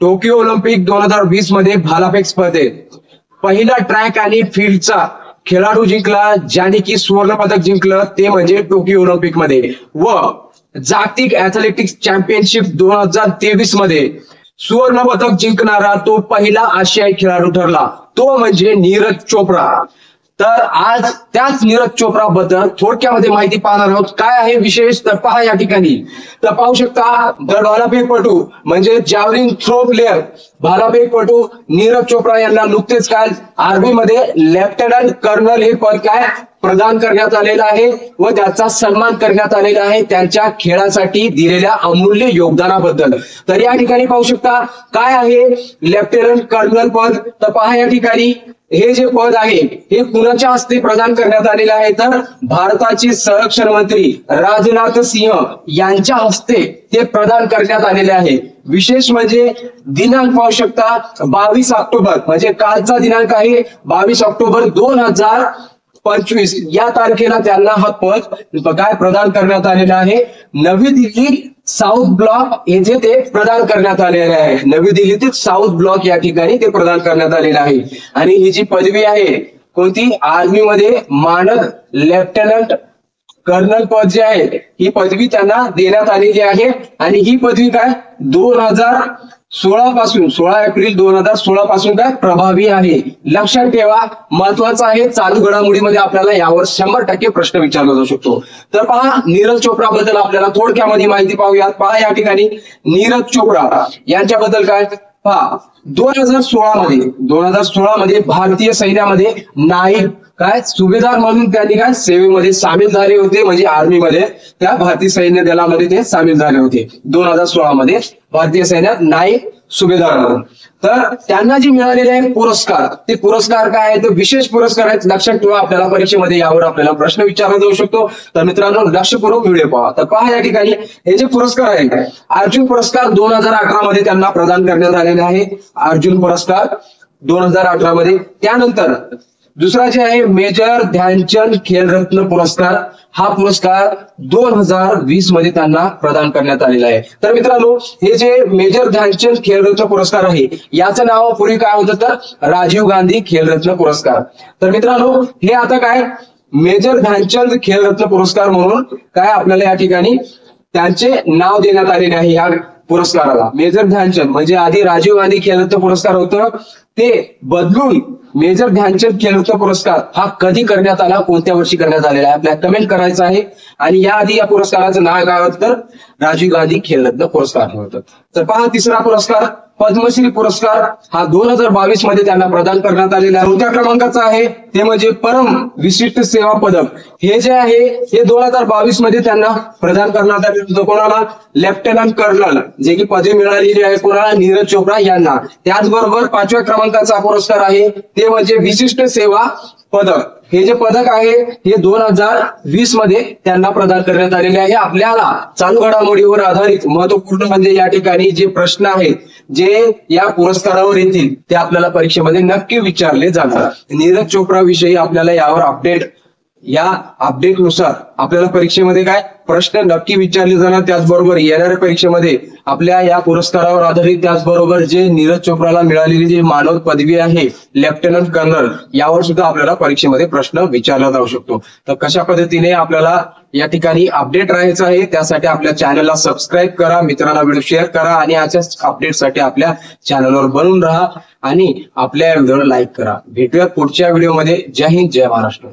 Tokyo Olympic 2020 मध्ये भालाफेक स्पर्धेत पहिला ट्रॅक आणि फील्डचा खेळाडू जिंकला, ज्याने की सुवर्ण पदक जिंकलं, ते म्हणजे टोकियो ऑलिम्पिक मध्ये. व जागतिक ऍथलेटिक्स चॅम्पियनशिप 2023 मध्ये सुवर्ण पदक जिंकणारा तो पहिला आशियाई खेळाडू ठरला, तो म्हणजे नीरज चोप्रा. तर आज त्याच नीरज चोप्रा बद्दल थोडक्यामध्ये माहिती पाहणार आहोत. काय आहे विशेष तर पहा या ठिकाणी. तर पाहू शकता भालाफेकपटू म्हणजे जॅव्हलिन थ्रो प्लेअर भालाफेकपटू नीरज चोप्रा यांना नुकतेच काय आर्मी मध्ये लेफ्टनंट कर्नल हे पद काय प्रदान करण्यात आलेलं आहे व त्याचा सन्मान करण्यात आलेला आहे त्यांच्या खेळासाठी दिलेल्या अमूल्य योगदानाबद्दल. तर या ठिकाणी पाहू शकता काय आहे लेफ्टनंट कर्नल पद. तर पहा या ठिकाणी हे जे पद आहे हे कुणाच्या हस्ते प्रदान करण्यात आलेले आहे तर भारताचे संरक्षण मंत्री राजनाथ सिंह यांच्या हस्ते ते प्रदान करण्यात आलेले आहे. विशेष म्हणजे दिनांक पाहू शकता 22 ऑक्टोबर म्हणजे कालचा दिनांक आहे 22 ऑक्टोबर 2025 या तारखेला त्यांना हा पद काय प्रदान करण्यात आलेला आहे. नवी दिल्ली साऊथ ब्लॉक येथे ते प्रदान करण्यात आलेले आहे. नवी दिल्लीतील साऊथ ब्लॉक या ठिकाणी ते प्रदान करण्यात आलेले आहे. आणि ही जी पदवी आहे कोणती आर्मी मध्ये मानद लेफ्टनंट कर्नल पद जे आहे ही पदवी त्यांना देण्यात आलेली आहे. आणि ही पदवी काय 2016 पासून 16 एप्रिल 2016 पासून काय प्रभावी आहे. लक्षात ठेवा महत्वाचं आहे, चालू घडामोडीमध्ये आपल्याला यावर 100% प्रश्न विचारला जाऊ शकतो. तर पहा नीरज चोप्रा बद्दल आपल्याला थोडक्यामध्ये माहिती पाहूयात. पहा या ठिकाणी नीरज चोप्रा यांच्याबद्दल काय पहा 2016 मध्ये भारतीय सैन्यामध्ये नाईक काय सुभेदार म्हणून त्यांनी काय सेवेमध्ये सामील झाले होते. म्हणजे आर्मी मध्ये त्या भारतीय सैन्य दलामध्ये ते सामील झाले होते 2016 मध्ये भारतीय सैन्यात नाईक सुभेदार म्हणून. तर त्यांना जे मिळालेले आहे पुरस्कार ते पुरस्कार काय आहे तर विशेष पुरस्कार आहेत. लक्षात ठेवा आपल्याला परीक्षेमध्ये यावर आपल्याला प्रश्न विचारला जाऊ शकतो. तर मित्रांनो लक्षपूर्वक व्हिडिओ पहा. तर पहा या ठिकाणी हे जे पुरस्कार आहेत अर्जुन पुरस्कार 2018 मध्ये त्यांना प्रदान करण्यात आलेले आहे. अर्जुन पुरस्कार 2018 मध्ये. त्यानंतर दुसरा जे आहे मेजर ध्यानचंद खेलरत्न पुरस्कार हा पुरस्कार 2020 मध्ये त्यांना प्रदान करण्यात आलेला आहे. तर मित्रांनो हे जे मेजर ध्यानचंद खेलरत्न पुरस्कार आहे याचं नाव पूर्वी काय होतं तर राजीव गांधी खेलरत्न पुरस्कार. तर मित्रांनो हे आता काय मेजर ध्यानचंद खेलरत्न पुरस्कार म्हणून काय आपल्याला या ठिकाणी त्यांचे नाव देण्यात आलेले आहे. या पुरस्काराला मेजर ध्यानचंद म्हणजे आधी राजीव गांधी खेलरत्न पुरस्कार होतं ते बदलून मेजर ध्यानचंद खेलरत्न पुरस्कार हा कधी करण्यात आला कोणत्या वर्षी करण्यात आलेला आहे आपल्याला कमेंट करायचं आहे. आणि याआधी या पुरस्काराचं नाव काय होतं तर राजीव गांधी खेलरत्न पुरस्कार होतं. तर पहा तिसरा पुरस्कार पद्मश्री पुरस्कार हा 2022 मध्ये त्यांना प्रदान करण्यात आलेला आहे. चौथ्या क्रमांकाचा आहे ते म्हणजे परम विशिष्ट सेवा पदक. हे जे आहे हे 2022 मध्ये त्यांना प्रदान करण्यात आले होतं. कोणाला लेफ्टनंट कर्नल जे की पदवी मिळालेली आहे कोणाला नीरज चोप्रा यांना. त्याचबरोबर 5व्या क्रमांकाचा पुरस्कार आहे ते म्हणजे विशिष्ट सेवा पदक. हे जे पदक आहे हे 2020 मध्ये त्यांना प्रदान करण्यात आलेले आहे. आपल्याला चालू घडामोडीवर आधारित महत्वपूर्ण म्हणजे या ठिकाणी जे प्रश्न आहेत जे या पुरस्कारावर येतील ते आपल्याला परीक्षेमध्ये नक्की विचारले जाणार. नीरज चोप्रा विषयी आपल्याला यावर अपडेटनुसार आपल्याला परीक्षेमध्ये काय प्रश्न नक्की विचारले जाणार. त्याचबरोबर येणाऱ्या परीक्षेमध्ये आपल्या या पुरस्कारावर आधारित त्याचबरोबर जे नीरज चोप्राला मिळालेली जी मानद पदवी आहे लेफ्टनंट कर्नल यावर सुद्धा आपल्याला परीक्षेमध्ये प्रश्न विचारला जाऊ शकतो. तर कशा पद्धतीने आपल्याला या ठिकाणी अपडेट राहायचं आहे त्यासाठी आपल्या चॅनलला सबस्क्राईब करा, मित्रांना व्हिडिओ शेअर करा आणि अशाच अपडेटसाठी आपल्या चॅनलवर बनून राहा आणि आपल्या व्हिडिओला लाईक करा. भेटूयात पुढच्या व्हिडिओमध्ये. जय हिंद, जय महाराष्ट्र.